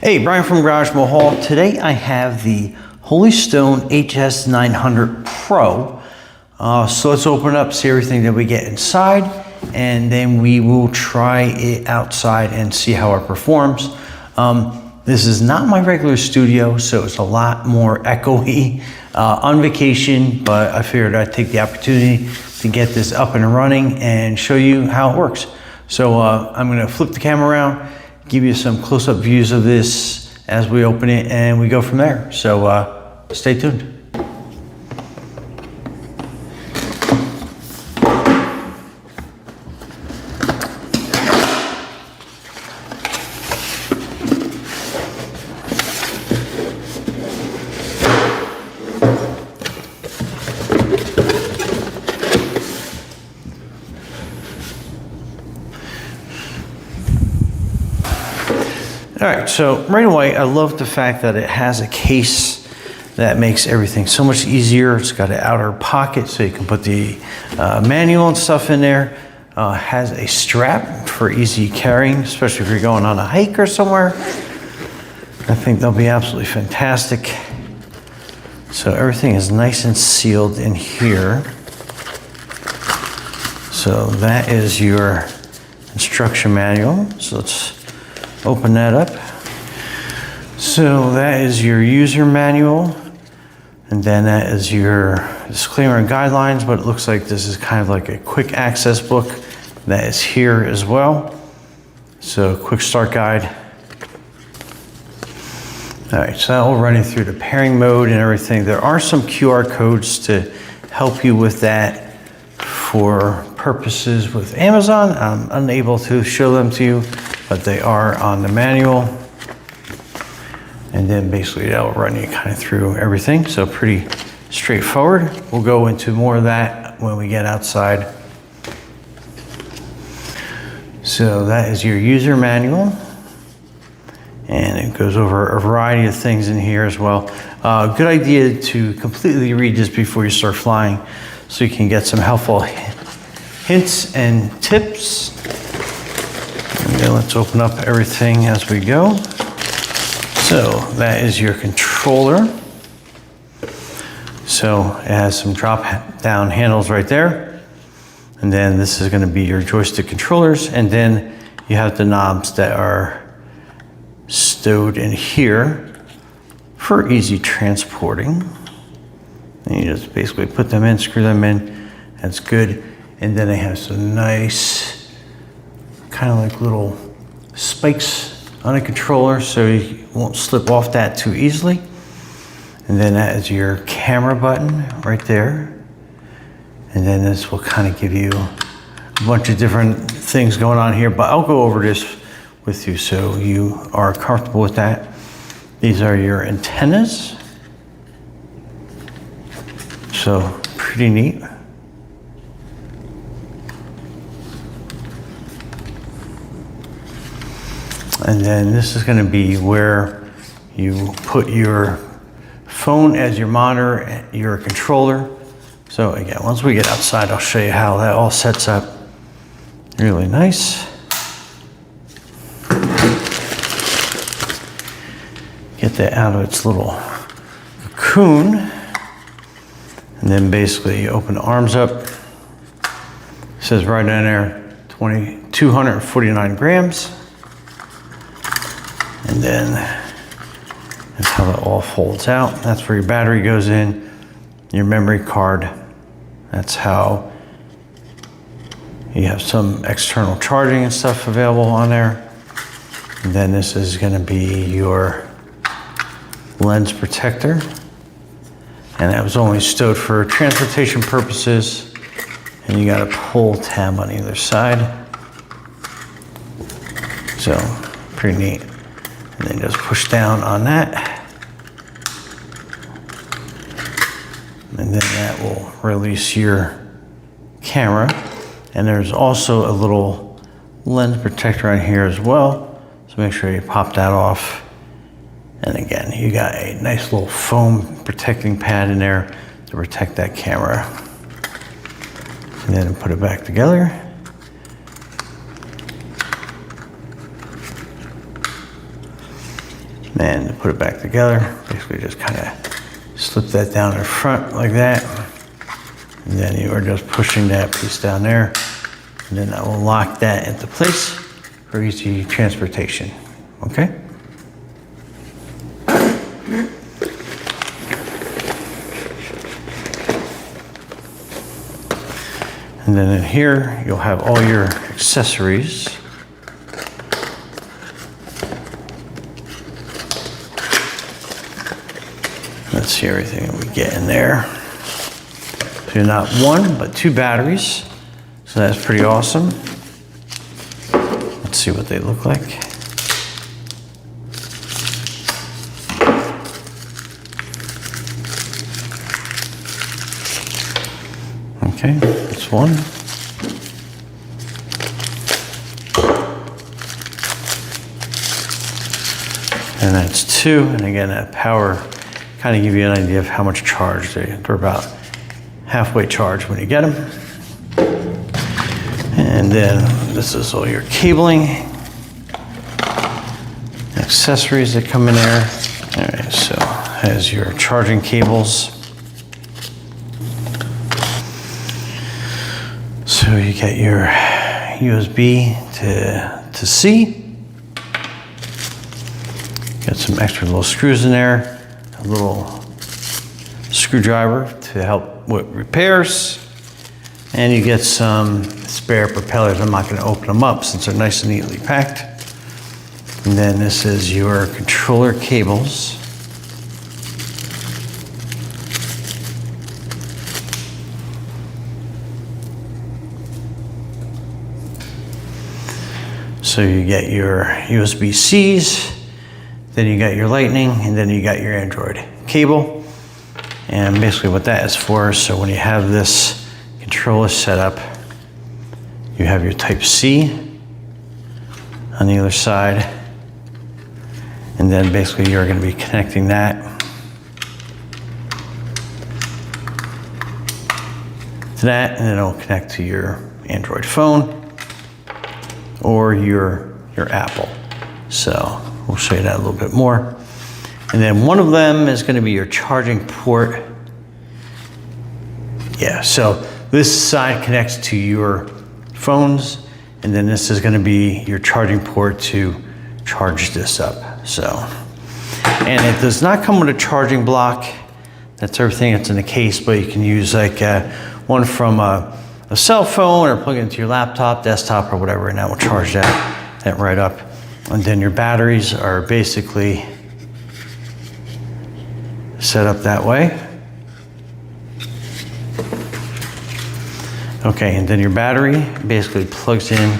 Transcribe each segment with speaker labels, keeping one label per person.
Speaker 1: Hey, Brian from Garage Mahal. Today I have the Holy Stone HS900Pro. So let's open up, see everything that we get inside, and then we will try it outside and see how it performs. This is not my regular studio, so it's a lot more echoey on vacation, but I figured I'd take the opportunity to get this up and running and show you how it works. So I'm gonna flip the camera around, give you some close-up views of this as we open it, and we go from there. So stay tuned. All right, so right away, I love the fact that it has a case that makes everything so much easier. It's got an outer pocket so you can put the manual and stuff in there. Has a strap for easy carrying, especially if you're going on a hike or somewhere. I think they'll be absolutely fantastic. So everything is nice and sealed in here. So that is your instruction manual. So let's open that up. So that is your user manual, and then that is your disclaimer and guidelines, but it looks like this is kind of like a quick access book that is here as well. So quick start guide. All right, so that will run you through the pairing mode and everything. There are some QR codes to help you with that for purposes with Amazon. I'm unable to show them to you, but they are on the manual. And then basically that'll run you kind of through everything. So pretty straightforward. We'll go into more of that when we get outside. So that is your user manual. And it goes over a variety of things in here as well. Good idea to completely read this before you start flying so you can get some helpful hints and tips. And then let's open up everything as we go. So that is your controller. So it has some drop down handles right there. And then this is gonna be your joystick controllers. And then you have the knobs that are stowed in here for easy transporting. And you just basically put them in, screw them in, that's good. And then they have some nice, kind of like little spikes on a controller so you won't slip off that too easily. And then that is your camera button right there. And then this will kind of give you a bunch of different things going on here, but I'll go over this with you so you are comfortable with that. These are your antennas. So pretty neat. And then this is going to be where you put your phone as your monitor and your controller. So again, once we get outside, I'll show you how that all sets up. Really nice. Get that out of its little cocoon. And then basically you open the arms up. It says right in there, 249 grams. And then that's how that all folds out. That's where your battery goes in, your memory card. That's how you have some external charging and stuff available on there. And then this is gonna be your lens protector. And that was only stowed for transportation purposes. And you got a pull tab on either side. So pretty neat. And then just push down on that. And then that will release your camera. And there's also a little lens protector on here as well. So make sure you pop that off. And again, you got a nice little foam protecting pad in there to protect that camera. And then put it back together. And to put it back together, basically just kind of slip that down in front like that. And then you are just pushing that piece down there. And then I will lock that into place for easy transportation, okay? And then in here, you'll have all your accessories. Let's see everything that we get in there. So not one, but 2 batteries. So that's pretty awesome. Let's see what they look like. Okay, that's one. And that's 2. And again, that power kind of give you an idea of how much charge they're about halfway charged when you get them. And then this is all your cabling, accessories that come in there. All right, so has your charging cables. So you get your USB to C. Got some extra little screws in there. A little screwdriver to help with repairs, and you get some spare propellers. I'm not going to open them up since they're nice and neatly packed. And then this is your controller cables. So you get your USB-Cs, then you got your Lightning, and then you got your Android cable. And basically what that is for, so when you have this controller set up, you have your Type-C on the other side. And then basically you're going to be connecting that to that, and then it'll connect to your Android phone or your Apple. So we'll show you that a little bit more. And then one of them is going to be your charging port. Yeah, so this side connects to your phones, and then this is going to be your charging port to charge this up. So, and it does not come with a charging block. That's everything that's in the case, but you can use like one from a cell phone or plug it into your laptop, desktop, or whatever, and that will charge that right up. And then your batteries are basically set up that way. Okay, and then your battery basically plugs in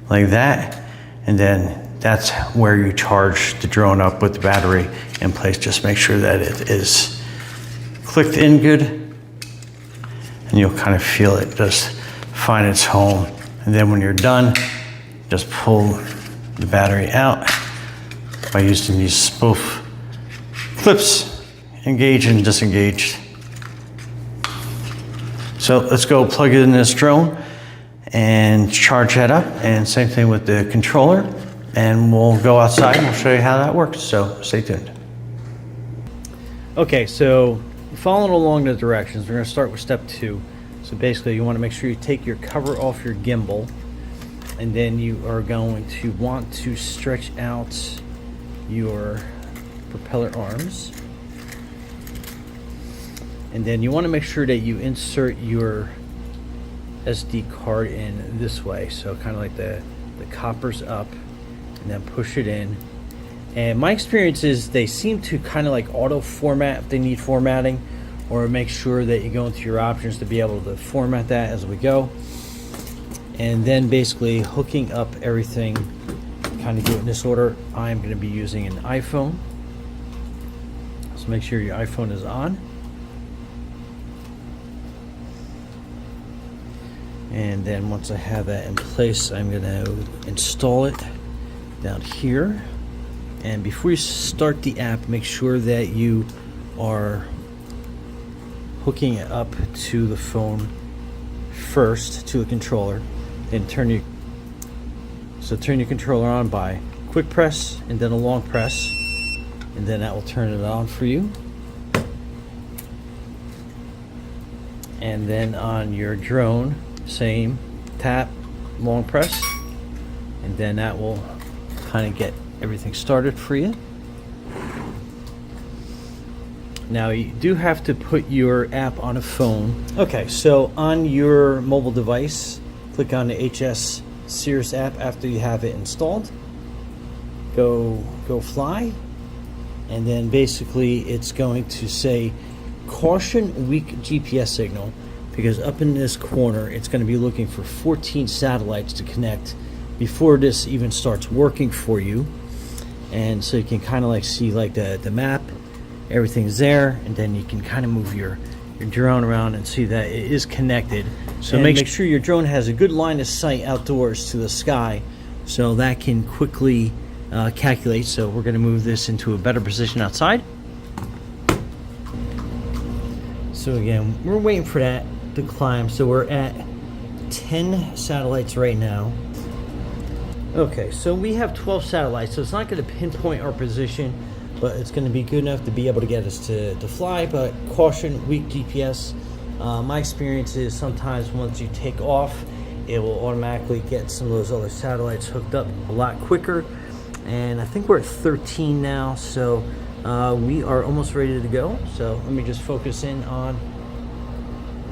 Speaker 1: like that, and then that's where you charge the drone up with the battery in place. Just make sure that it is clicked in good, and you'll kind of feel it just find its home. And then when you're done, just pull the battery out by using these both clips, engage and disengage. So let's go plug it in this drone and charge that up, and same thing with the controller, and we'll go outside and we'll show you how that works, so stay tuned. Okay, so following along the directions, we're going to start with step 2. So basically you want to make sure you take your cover off your gimbal, and then you are going to want to stretch out your propeller arms. And then you want to make sure that you insert your SD card in this way. So kind of like the copper's up, and then push it in. And my experience is they seem to kind of like auto format if they need formatting, or make sure that you go into your options to be able to format that as we go. And then basically hooking up everything, kind of do it in this order. I'm going to be using an iPhone. So make sure your iPhone is on. And then once I have that in place, I'm going to install it down here. And before you start the app, make sure that you are hooking it up to the phone first, to the controller. Then turn your controller on by quick press and then a long press. and then that will turn it on for you. And then on your drone, same, tap, long press, and then that will kind of get everything started for you. Now you do have to put your app on a phone. Okay, so on your mobile device, click on the HS Series app after you have it installed. Go fly, and then basically it's going to say caution, weak GPS signal, because up in this corner it's going to be looking for 14 satellites to connect before this even starts working for you. And so you can kind of like see like the map, everything's there, and then you can kind of move your drone around and see that it is connected. So make sure your drone has a good line of sight outdoors to the sky, so that can quickly calculate. So we're going to move this into a better position outside. So again, we're waiting for that to climb. So we're at 10 satellites right now. Okay, so we have 12 satellites, so it's not going to pinpoint our position, but it's going to be good enough to be able to get us to fly. But caution, weak GPS. My experience is sometimes once you take off, it will automatically get some of those other satellites hooked up a lot quicker. And I think we're at 13 now, so we are almost ready to go. So let me just focus in on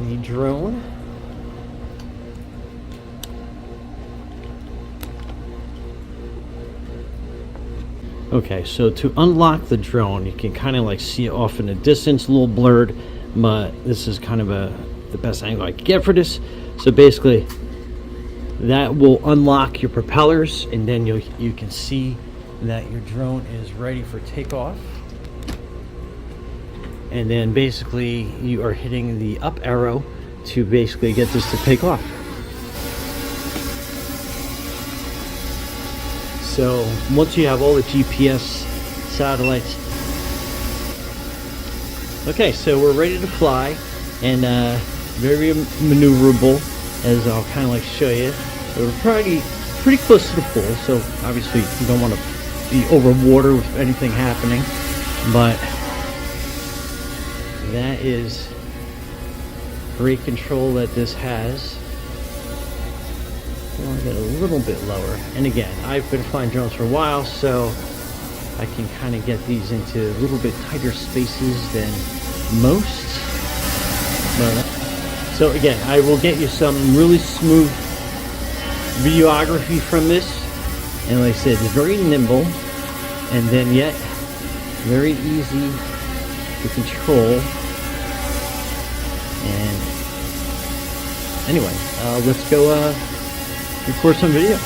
Speaker 1: the drone. Okay, so to unlock the drone, you can kind of like see it off in the distance, a little blurred, but this is kind of the best angle I can get for this. So basically, that will unlock your propellers, and then you can see that your drone is ready for takeoff. And then basically you are hitting the up arrow to basically get this to take off. So once you have all the GPS satellites, okay, so we're ready to fly, and very maneuverable, as I'll kind of like show you. So we're pretty close to the pool, so obviously you don't want to be over water with anything happening, but that is great control that this has. I want to get a little bit lower, and again, I've been flying drones for a while, so I can kind of get these into a little bit tighter spaces than most. But, so again, I will get you some really smooth videography from this, and like I said, it's very nimble, and then yet very easy to control. And anyway, let's go record some video.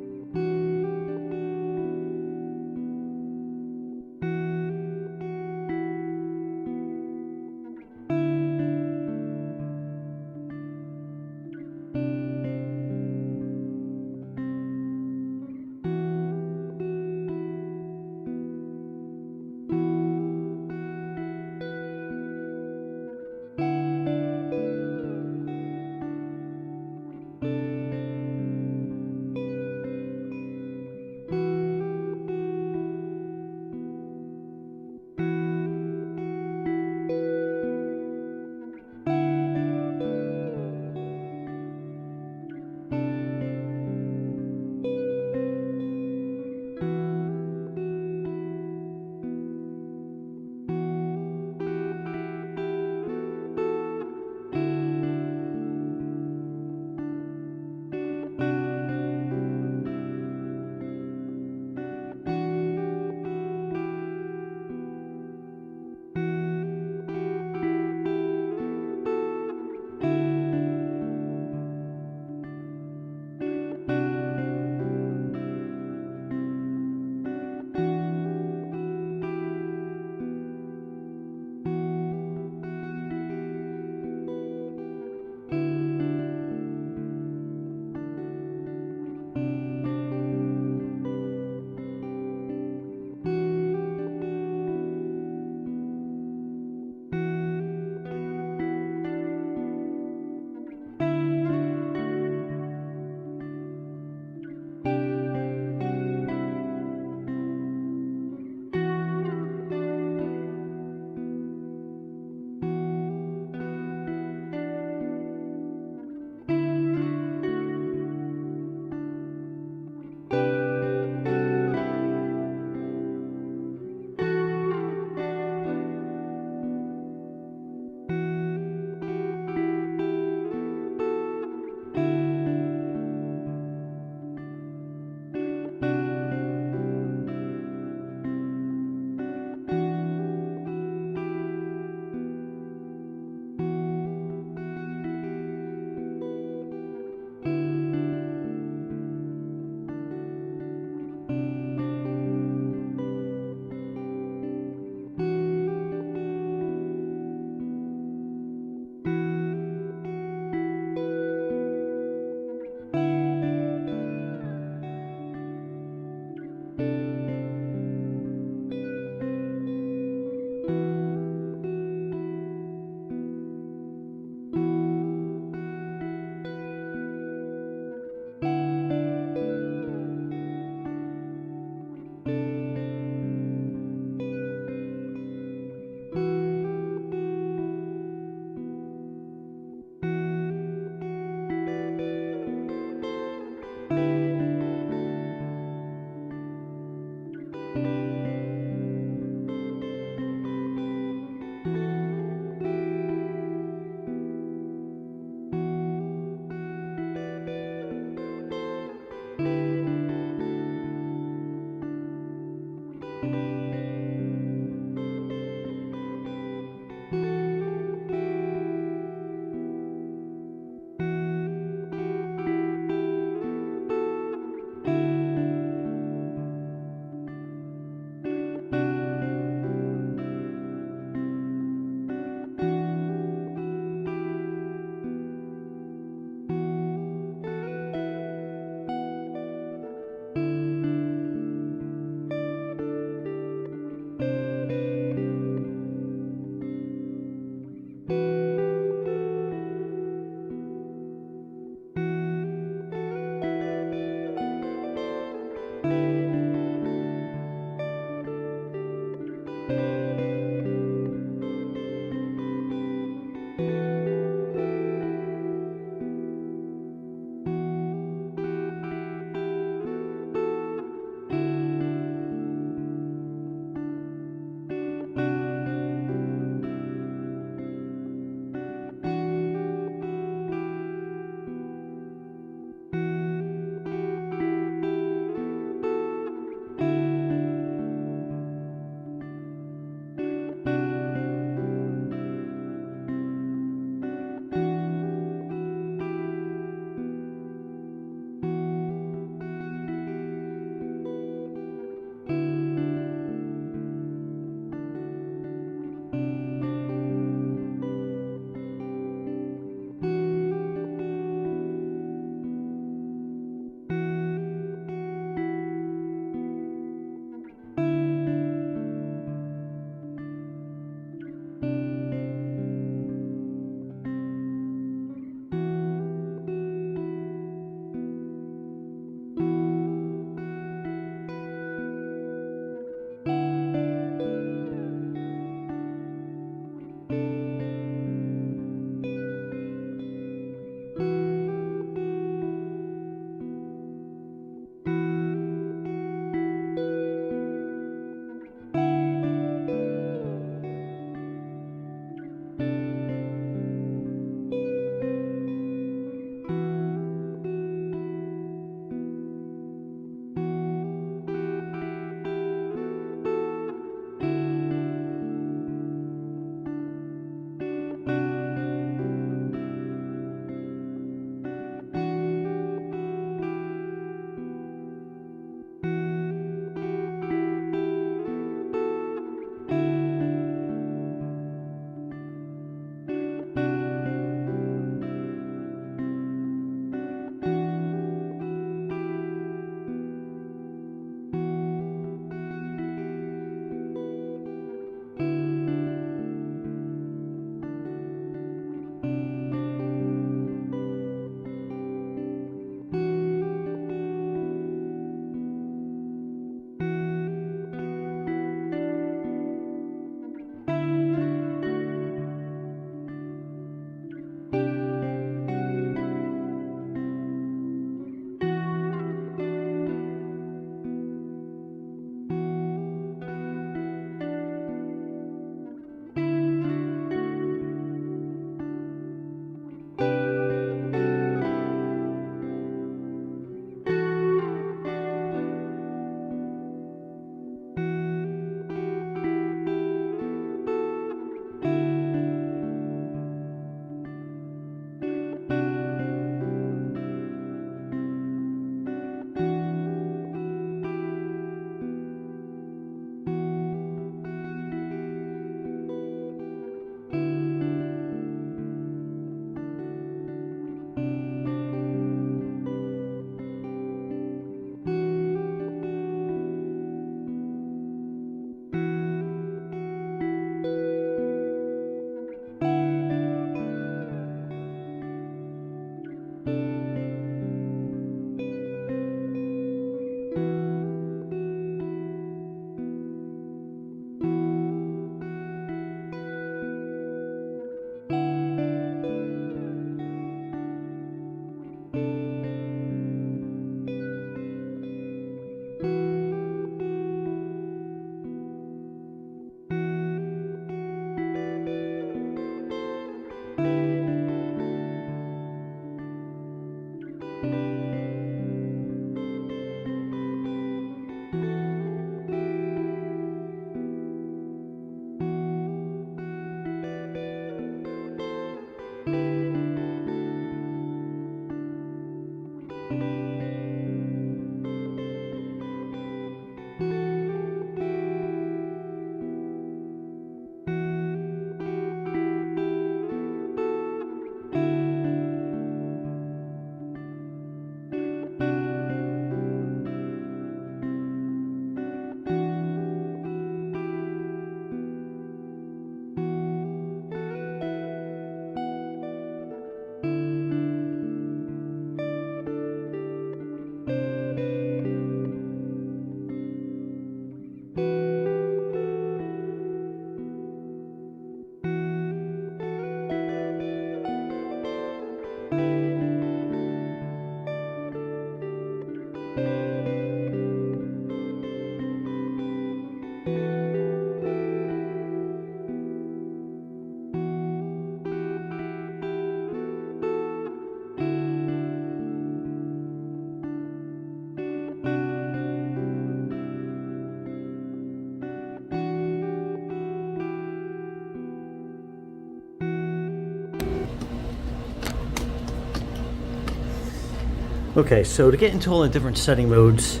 Speaker 1: Okay, so to get into all the different setting modes,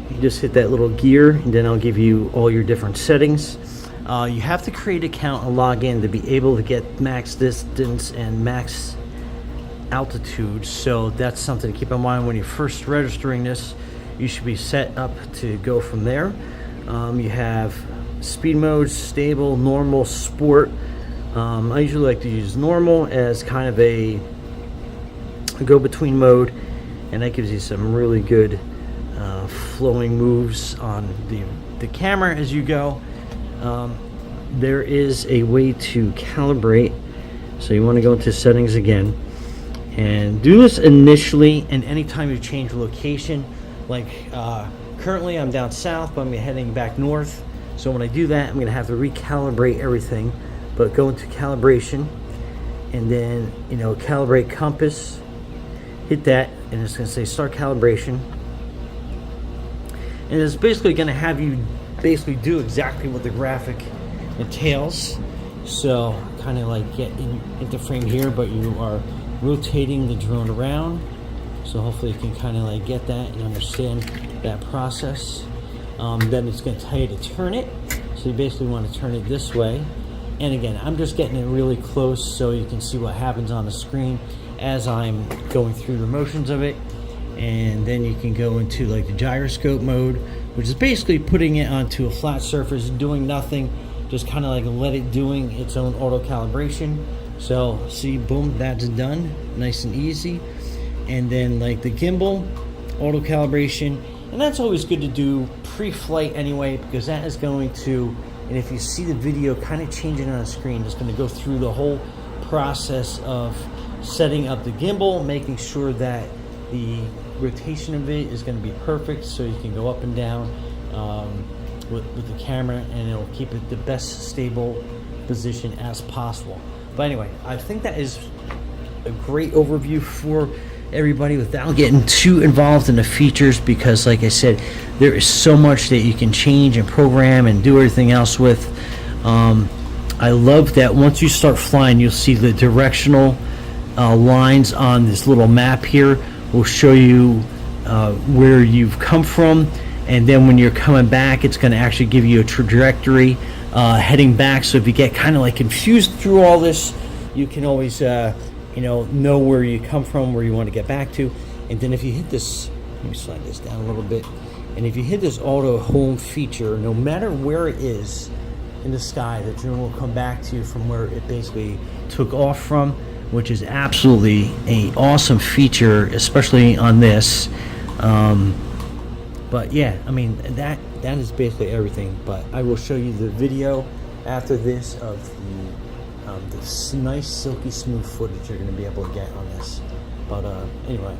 Speaker 1: you just hit that little gear, and then I'll give you all your different settings. You have to create an account and log in to be able to get max distance and max altitude, so that's something to keep in mind when you're first registering this. You should be set up to go from there. You have speed modes, stable, normal, sport. I usually like to use normal as kind of a go-between mode, and that gives you some really good flowing moves on the camera as you go. There is a way to calibrate, so you want to go into settings again and do this initially, and anytime you change location, like currently I'm down south but I'm heading back north, so when I do that I'm going to have to recalibrate everything. But go into calibration, and then calibrate compass, hit that, and it's going to say start calibration, and it's basically going to have you basically do exactly what the graphic entails. So kind of like get into frame here, but you are rotating the drone around, so hopefully you can kind of like get that and understand that process. Then it's going to tell you to turn it, so you basically want to turn it this way. And again, I'm just getting it really close so you can see what happens on the screen as I'm going through the motions of it. And then you can go into like the gyroscope mode, which is basically putting it onto a flat surface, doing nothing, just kind of like let it doing its own auto calibration. So see, boom, that's done, nice and easy. And then like the gimbal, auto calibration, and that's always good to do pre-flight anyway, because that is going to, and if you see the video kind of changing on the screen, it's going to go through the whole process of setting up the gimbal, making sure that the rotation of it is going to be perfect, so you can go up and down with the camera, and it'll keep it the best stable position as possible. But anyway, I think that is a great overview for everybody without getting too involved in the features, because like I said, there is so much that you can change and program and do everything else with. I love that once you start flying, you'll see the directional lines on this little map here will show you where you've come from, and then when you're coming back, it's going to actually give you a trajectory heading back. So if you get kind of like confused through all this, you can always know where you come from, where you want to get back to. And then if you hit this, let me slide this down a little bit, and if you hit this auto home feature, no matter where it is in the sky, the drone will come back to you from where it basically took off from, which is absolutely an awesome feature, especially on this. But yeah, I mean, that is basically everything. But I will show you the video after this of this nice silky smooth footage you're going to be able to get on this. But anyway,